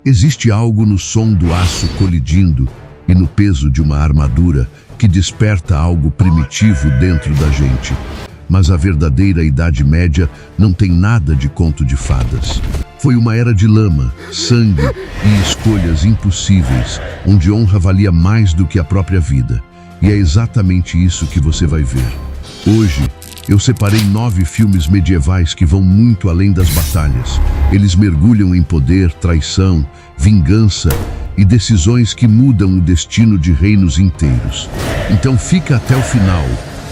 Existe algo no som do aço colidindo e no peso de uma armadura que desperta algo primitivo dentro da gente. Mas a verdadeira Idade Média não tem nada de conto de fadas. Foi uma era de lama, sangue e escolhas impossíveis, onde honra valia mais do que a própria vida. E é exatamente isso que você vai ver. Hoje, eu separei 9 filmes medievais que vão muito além das batalhas. Eles mergulham em poder, traição, vingança e decisões que mudam o destino de reinos inteiros. Então fica até o final,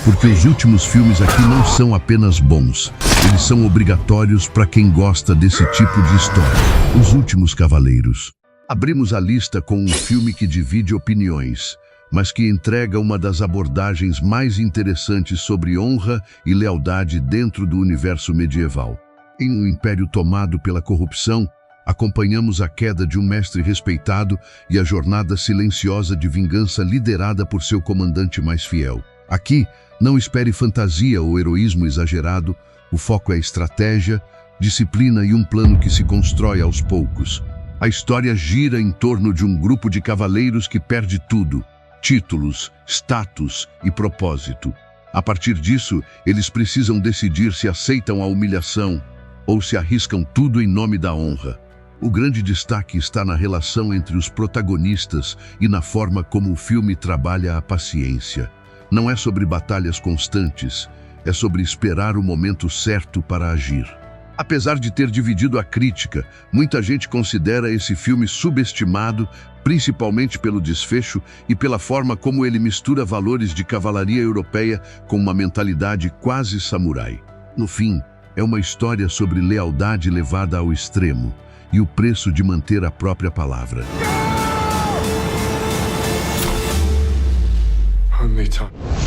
porque os últimos filmes aqui não são apenas bons. Eles são obrigatórios para quem gosta desse tipo de história. Os Últimos Cavaleiros. Abrimos a lista com um filme que divide opiniões, mas que entrega uma das abordagens mais interessantes sobre honra e lealdade dentro do universo medieval. Em um império tomado pela corrupção, acompanhamos a queda de um mestre respeitado e a jornada silenciosa de vingança liderada por seu comandante mais fiel. Aqui, não espere fantasia ou heroísmo exagerado, o foco é estratégia, disciplina e um plano que se constrói aos poucos. A história gira em torno de um grupo de cavaleiros que perde tudo: títulos, status e propósito. A partir disso, eles precisam decidir se aceitam a humilhação ou se arriscam tudo em nome da honra. O grande destaque está na relação entre os protagonistas e na forma como o filme trabalha a paciência. Não é sobre batalhas constantes, é sobre esperar o momento certo para agir. Apesar de ter dividido a crítica, muita gente considera esse filme subestimado, principalmente pelo desfecho e pela forma como ele mistura valores de cavalaria europeia com uma mentalidade quase samurai. No fim, é uma história sobre lealdade levada ao extremo e o preço de manter a própria palavra.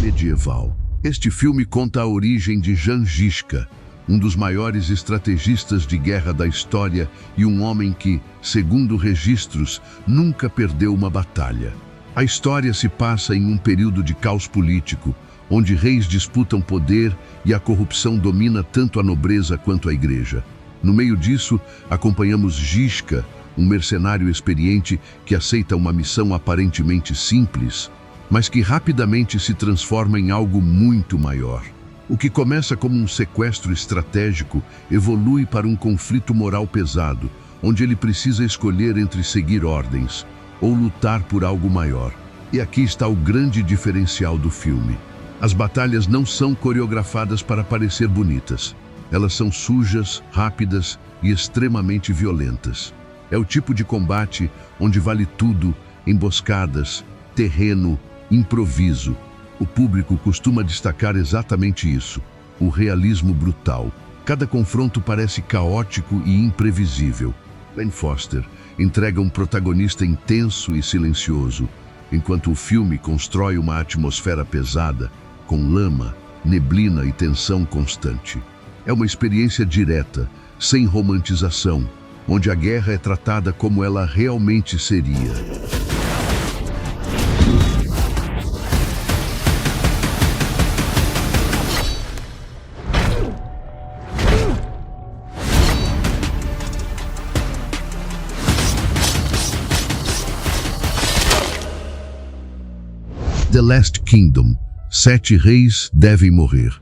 Medieval. Este filme conta a origem de Jan Žižka, um dos maiores estrategistas de guerra da história e um homem que, segundo registros, nunca perdeu uma batalha. A história se passa em um período de caos político, onde reis disputam poder e a corrupção domina tanto a nobreza quanto a igreja. No meio disso, acompanhamos Žižka, um mercenário experiente que aceita uma missão aparentemente simples, mas que rapidamente se transforma em algo muito maior. O que começa como um sequestro estratégico evolui para um conflito moral pesado, onde ele precisa escolher entre seguir ordens ou lutar por algo maior. E aqui está o grande diferencial do filme. As batalhas não são coreografadas para parecer bonitas. Elas são sujas, rápidas e extremamente violentas. É o tipo de combate onde vale tudo: emboscadas, terreno, improviso. O público costuma destacar exatamente isso: o realismo brutal. Cada confronto parece caótico e imprevisível. Ben Foster entrega um protagonista intenso e silencioso, enquanto o filme constrói uma atmosfera pesada, com lama, neblina e tensão constante. É uma experiência direta, sem romantização, onde a guerra é tratada como ela realmente seria. The Last Kingdom. 7 reis devem morrer.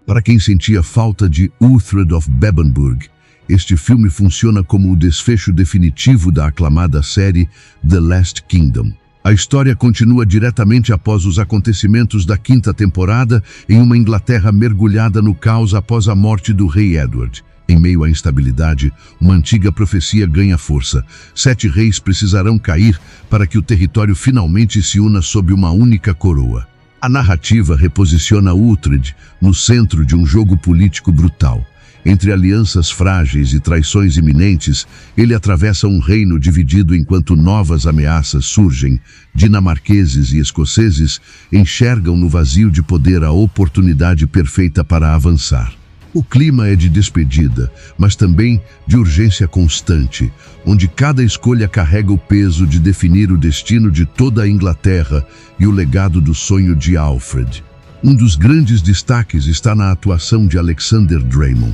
Para quem sentia falta de Uhtred of Bebbanburg, este filme funciona como o desfecho definitivo da aclamada série The Last Kingdom. A história continua diretamente após os acontecimentos da 5ª temporada, em uma Inglaterra mergulhada no caos após a morte do rei Edward. Em meio à instabilidade, uma antiga profecia ganha força. 7 reis precisarão cair para que o território finalmente se una sob uma única coroa. A narrativa reposiciona Uhtred no centro de um jogo político brutal. Entre alianças frágeis e traições iminentes, ele atravessa um reino dividido enquanto novas ameaças surgem. Dinamarqueses e escoceses enxergam no vazio de poder a oportunidade perfeita para avançar. O clima é de despedida, mas também de urgência constante, onde cada escolha carrega o peso de definir o destino de toda a Inglaterra e o legado do sonho de Alfred. Um dos grandes destaques está na atuação de Alexander Dreymon,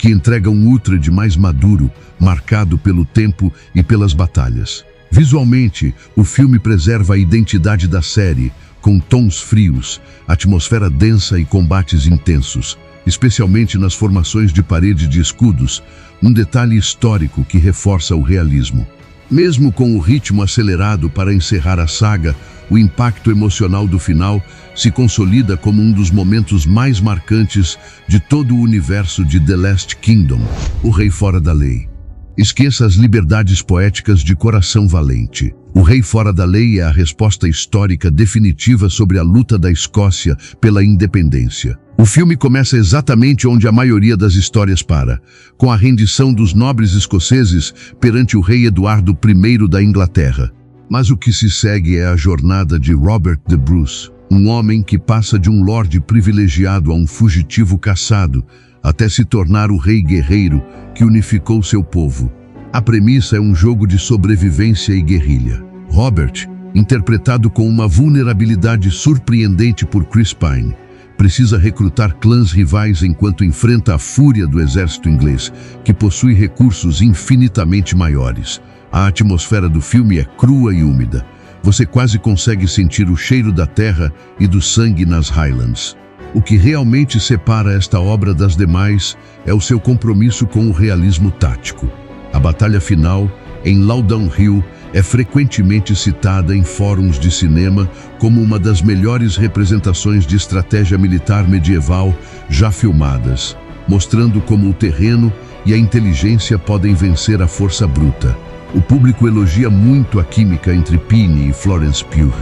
que entrega um Uhtred mais maduro, marcado pelo tempo e pelas batalhas. Visualmente, o filme preserva a identidade da série, com tons frios, atmosfera densa e combates intensos, especialmente nas formações de parede de escudos, um detalhe histórico que reforça o realismo. Mesmo com o ritmo acelerado para encerrar a saga, o impacto emocional do final se consolida como um dos momentos mais marcantes de todo o universo de The Last Kingdom, O Rei Fora da Lei. Esqueça as liberdades poéticas de Coração Valente. O Rei Fora da Lei é a resposta histórica definitiva sobre a luta da Escócia pela independência. O filme começa exatamente onde a maioria das histórias para, com a rendição dos nobres escoceses perante o rei Eduardo I da Inglaterra. Mas o que se segue é a jornada de Robert the Bruce, um homem que passa de um lorde privilegiado a um fugitivo caçado, até se tornar o rei guerreiro que unificou seu povo. A premissa é um jogo de sobrevivência e guerrilha. Robert, interpretado com uma vulnerabilidade surpreendente por Chris Pine, precisa recrutar clãs rivais enquanto enfrenta a fúria do exército inglês, que possui recursos infinitamente maiores. A atmosfera do filme é crua e úmida. Você quase consegue sentir o cheiro da terra e do sangue nas Highlands. O que realmente separa esta obra das demais é o seu compromisso com o realismo tático. A batalha final, em Loudon Hill, é frequentemente citada em fóruns de cinema como uma das melhores representações de estratégia militar medieval já filmadas, mostrando como o terreno e a inteligência podem vencer a força bruta. O público elogia muito a química entre Pine e Florence Pugh,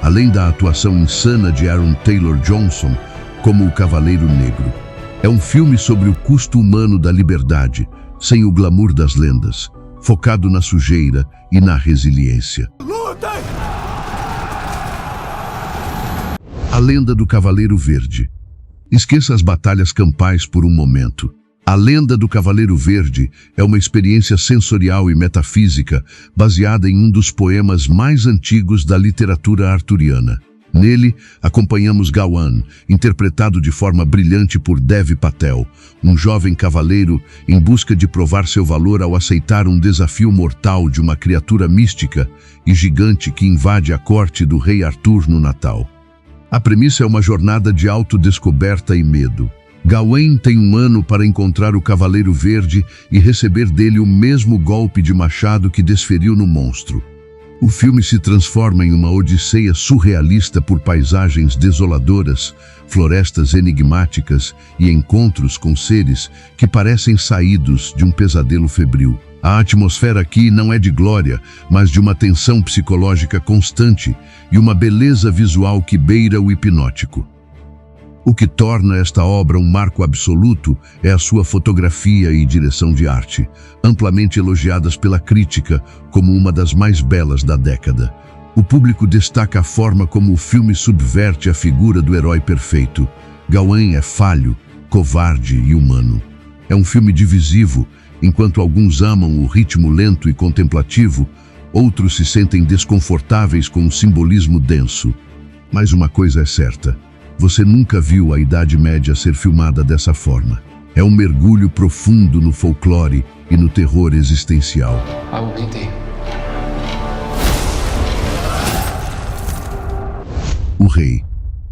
além da atuação insana de Aaron Taylor-Johnson como o Cavaleiro Negro. É um filme sobre o custo humano da liberdade, sem o glamour das lendas, focado na sujeira e na resiliência. Lutem! A Lenda do Cavaleiro Verde. Esqueça as batalhas campais por um momento. A Lenda do Cavaleiro Verde é uma experiência sensorial e metafísica baseada em um dos poemas mais antigos da literatura arturiana. Nele, acompanhamos Gawain, interpretado de forma brilhante por Dev Patel, um jovem cavaleiro em busca de provar seu valor ao aceitar um desafio mortal de uma criatura mística e gigante que invade a corte do rei Arthur no Natal. A premissa é uma jornada de autodescoberta e medo. Gawain tem um ano para encontrar o Cavaleiro Verde e receber dele o mesmo golpe de machado que desferiu no monstro. O filme se transforma em uma odisseia surrealista por paisagens desoladoras, florestas enigmáticas e encontros com seres que parecem saídos de um pesadelo febril. A atmosfera aqui não é de glória, mas de uma tensão psicológica constante e uma beleza visual que beira o hipnótico. O que torna esta obra um marco absoluto é a sua fotografia e direção de arte, amplamente elogiadas pela crítica como uma das mais belas da década. O público destaca a forma como o filme subverte a figura do herói perfeito. Gawain é falho, covarde e humano. É um filme divisivo, enquanto alguns amam o ritmo lento e contemplativo, outros se sentem desconfortáveis com o simbolismo denso. Mas uma coisa é certa. Você nunca viu a Idade Média ser filmada dessa forma. É um mergulho profundo no folclore e no terror existencial. O Rei.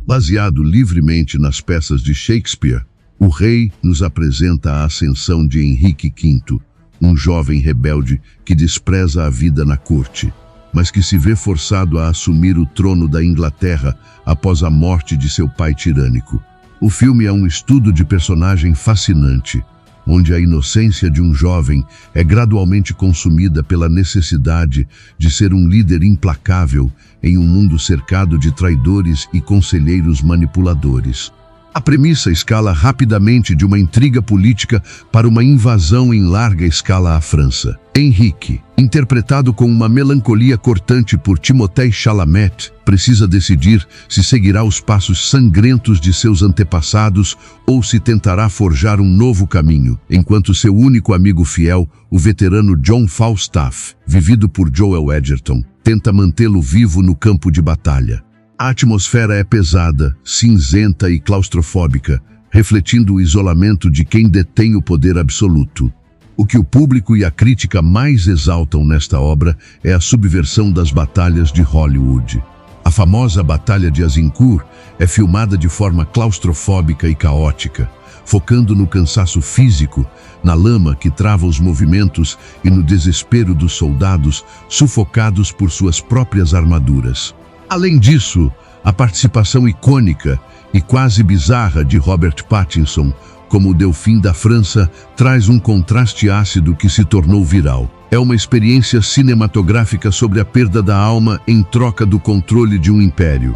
Baseado livremente nas peças de Shakespeare, O Rei nos apresenta a ascensão de Henrique V, um jovem rebelde que despreza a vida na corte, mas que se vê forçado a assumir o trono da Inglaterra após a morte de seu pai tirânico. O filme é um estudo de personagem fascinante, onde a inocência de um jovem é gradualmente consumida pela necessidade de ser um líder implacável em um mundo cercado de traidores e conselheiros manipuladores. A premissa escala rapidamente de uma intriga política para uma invasão em larga escala à França. Henrique, interpretado com uma melancolia cortante por Timothée Chalamet, precisa decidir se seguirá os passos sangrentos de seus antepassados ou se tentará forjar um novo caminho, enquanto seu único amigo fiel, o veterano John Falstaff, vivido por Joel Edgerton, tenta mantê-lo vivo no campo de batalha. A atmosfera é pesada, cinzenta e claustrofóbica, refletindo o isolamento de quem detém o poder absoluto. O que o público e a crítica mais exaltam nesta obra é a subversão das batalhas de Hollywood. A famosa Batalha de Azincourt é filmada de forma claustrofóbica e caótica, focando no cansaço físico, na lama que trava os movimentos e no desespero dos soldados sufocados por suas próprias armaduras. Além disso, a participação icônica e quase bizarra de Robert Pattinson como o Delfim da França traz um contraste ácido que se tornou viral. É uma experiência cinematográfica sobre a perda da alma em troca do controle de um império.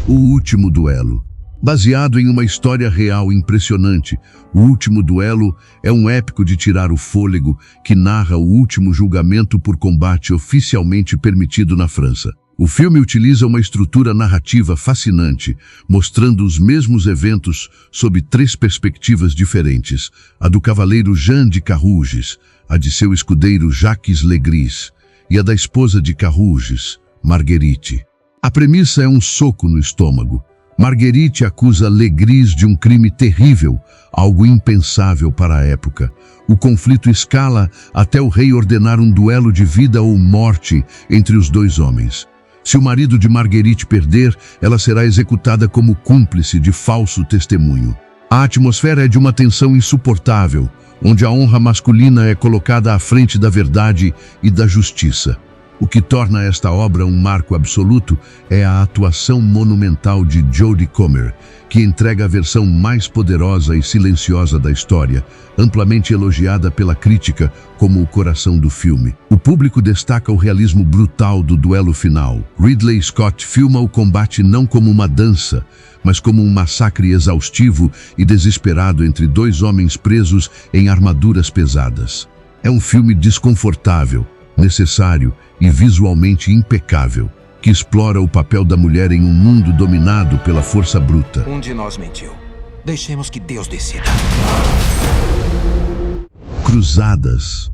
O Último Duelo. Baseado em uma história real impressionante, O Último Duelo é um épico de tirar o fôlego que narra o último julgamento por combate oficialmente permitido na França. O filme utiliza uma estrutura narrativa fascinante, mostrando os mesmos eventos sob 3 perspectivas diferentes: a do cavaleiro Jean de Carrouges, a de seu escudeiro Jacques Legris e a da esposa de Carrouges, Marguerite. A premissa é um soco no estômago. Marguerite acusa Legris de um crime terrível, algo impensável para a época. O conflito escala até o rei ordenar um duelo de vida ou morte entre os 2 homens. Se o marido de Marguerite perder, ela será executada como cúmplice de falso testemunho. A atmosfera é de uma tensão insuportável, onde a honra masculina é colocada à frente da verdade e da justiça. O que torna esta obra um marco absoluto é a atuação monumental de Jodie Comer, que entrega a versão mais poderosa e silenciosa da história, amplamente elogiada pela crítica como o coração do filme. O público destaca o realismo brutal do duelo final. Ridley Scott filma o combate não como uma dança, mas como um massacre exaustivo e desesperado entre 2 homens presos em armaduras pesadas. É um filme desconfortável, necessário e visualmente impecável, que explora o papel da mulher em um mundo dominado pela força bruta. Um de nós mentiu. Deixemos que Deus decida. Cruzadas.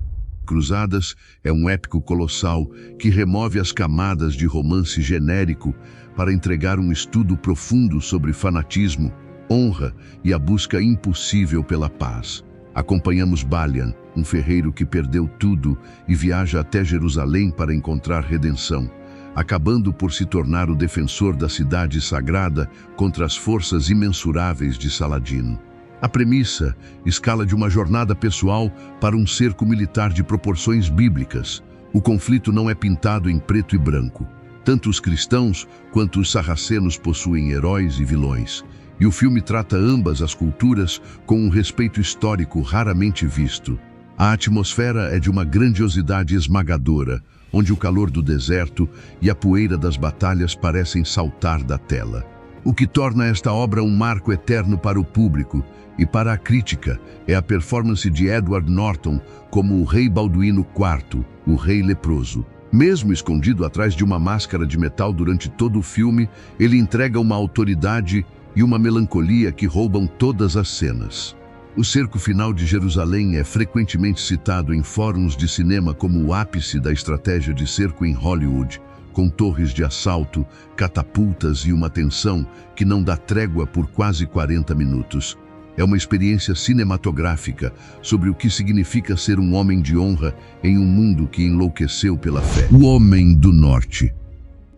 Cruzadas é um épico colossal que remove as camadas de romance genérico para entregar um estudo profundo sobre fanatismo, honra e a busca impossível pela paz. Acompanhamos Balian, um ferreiro que perdeu tudo e viaja até Jerusalém para encontrar redenção, acabando por se tornar o defensor da cidade sagrada contra as forças imensuráveis de Saladino. A premissa escala de uma jornada pessoal para um cerco militar de proporções bíblicas. O conflito não é pintado em preto e branco. Tanto os cristãos quanto os sarracenos possuem heróis e vilões. E o filme trata ambas as culturas com um respeito histórico raramente visto. A atmosfera é de uma grandiosidade esmagadora, onde o calor do deserto e a poeira das batalhas parecem saltar da tela. O que torna esta obra um marco eterno para o público e para a crítica é a performance de Edward Norton como o rei Balduíno IV, o rei leproso. Mesmo escondido atrás de uma máscara de metal durante todo o filme, ele entrega uma autoridade e uma melancolia que roubam todas as cenas. O cerco final de Jerusalém é frequentemente citado em fóruns de cinema como o ápice da estratégia de cerco em Hollywood, com torres de assalto, catapultas e uma tensão que não dá trégua por quase 40 minutos. É uma experiência cinematográfica sobre o que significa ser um homem de honra em um mundo que enlouqueceu pela fé. O Homem do Norte.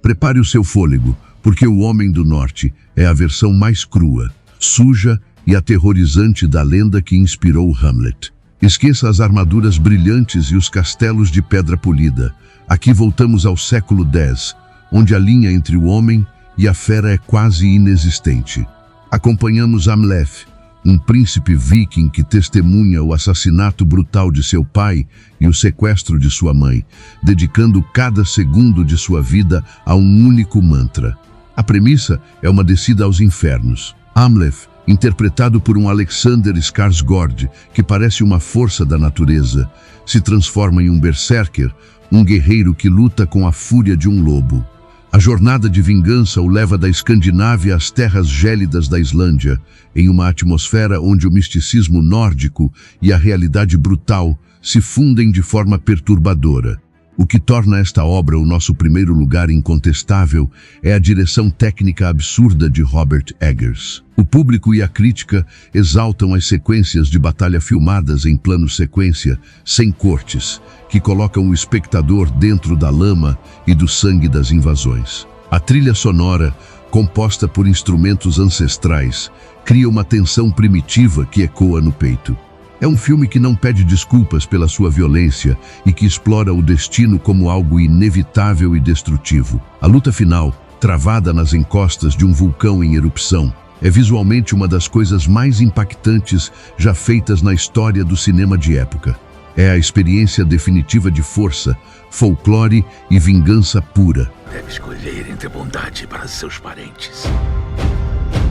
Prepare o seu fôlego, porque O Homem do Norte é a versão mais crua, suja e aterrorizante da lenda que inspirou Hamlet. Esqueça as armaduras brilhantes e os castelos de pedra polida. Aqui voltamos ao século X, onde a linha entre o homem e a fera é quase inexistente. Acompanhamos Amleth, um príncipe viking que testemunha o assassinato brutal de seu pai e o sequestro de sua mãe, dedicando cada segundo de sua vida a um único mantra. A premissa é uma descida aos infernos. Amleth, interpretado por um Alexander Skarsgård, que parece uma força da natureza, se transforma em um berserker, um guerreiro que luta com a fúria de um lobo. A jornada de vingança o leva da Escandinávia às terras gélidas da Islândia, em uma atmosfera onde o misticismo nórdico e a realidade brutal se fundem de forma perturbadora. O que torna esta obra o nosso primeiro lugar incontestável é a direção técnica absurda de Robert Eggers. O público e a crítica exaltam as sequências de batalha filmadas em plano sequência, sem cortes, que colocam o espectador dentro da lama e do sangue das invasões. A trilha sonora, composta por instrumentos ancestrais, cria uma tensão primitiva que ecoa no peito. É um filme que não pede desculpas pela sua violência e que explora o destino como algo inevitável e destrutivo. A luta final, travada nas encostas de um vulcão em erupção, é visualmente uma das coisas mais impactantes já feitas na história do cinema de época. É a experiência definitiva de força, folclore e vingança pura. Deve escolher entre a bondade para seus parentes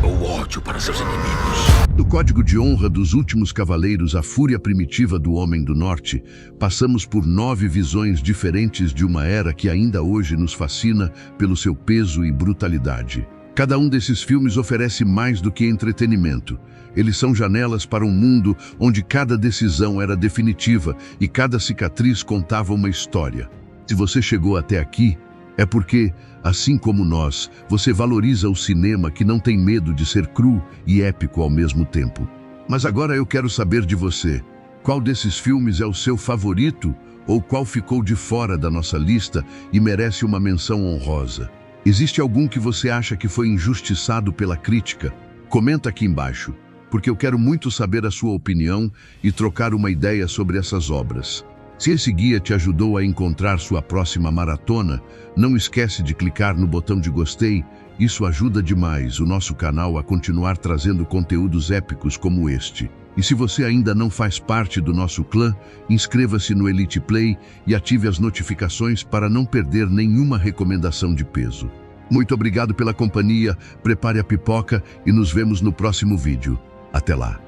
ou ódio para seus inimigos. Do código de honra dos últimos cavaleiros à fúria primitiva do Homem do Norte, passamos por 9 visões diferentes de uma era que ainda hoje nos fascina pelo seu peso e brutalidade. Cada um desses filmes oferece mais do que entretenimento. Eles são janelas para um mundo onde cada decisão era definitiva e cada cicatriz contava uma história. Se você chegou até aqui, é porque, assim como nós, você valoriza o cinema que não tem medo de ser cru e épico ao mesmo tempo. Mas agora eu quero saber de você. Qual desses filmes é o seu favorito ou qual ficou de fora da nossa lista e merece uma menção honrosa? Existe algum que você acha que foi injustiçado pela crítica? Comenta aqui embaixo, porque eu quero muito saber a sua opinião e trocar uma ideia sobre essas obras. Se esse guia te ajudou a encontrar sua próxima maratona, não esquece de clicar no botão de gostei. Isso ajuda demais o nosso canal a continuar trazendo conteúdos épicos como este. E se você ainda não faz parte do nosso clã, inscreva-se no Elite Play e ative as notificações para não perder nenhuma recomendação de peso. Muito obrigado pela companhia, prepare a pipoca e nos vemos no próximo vídeo. Até lá!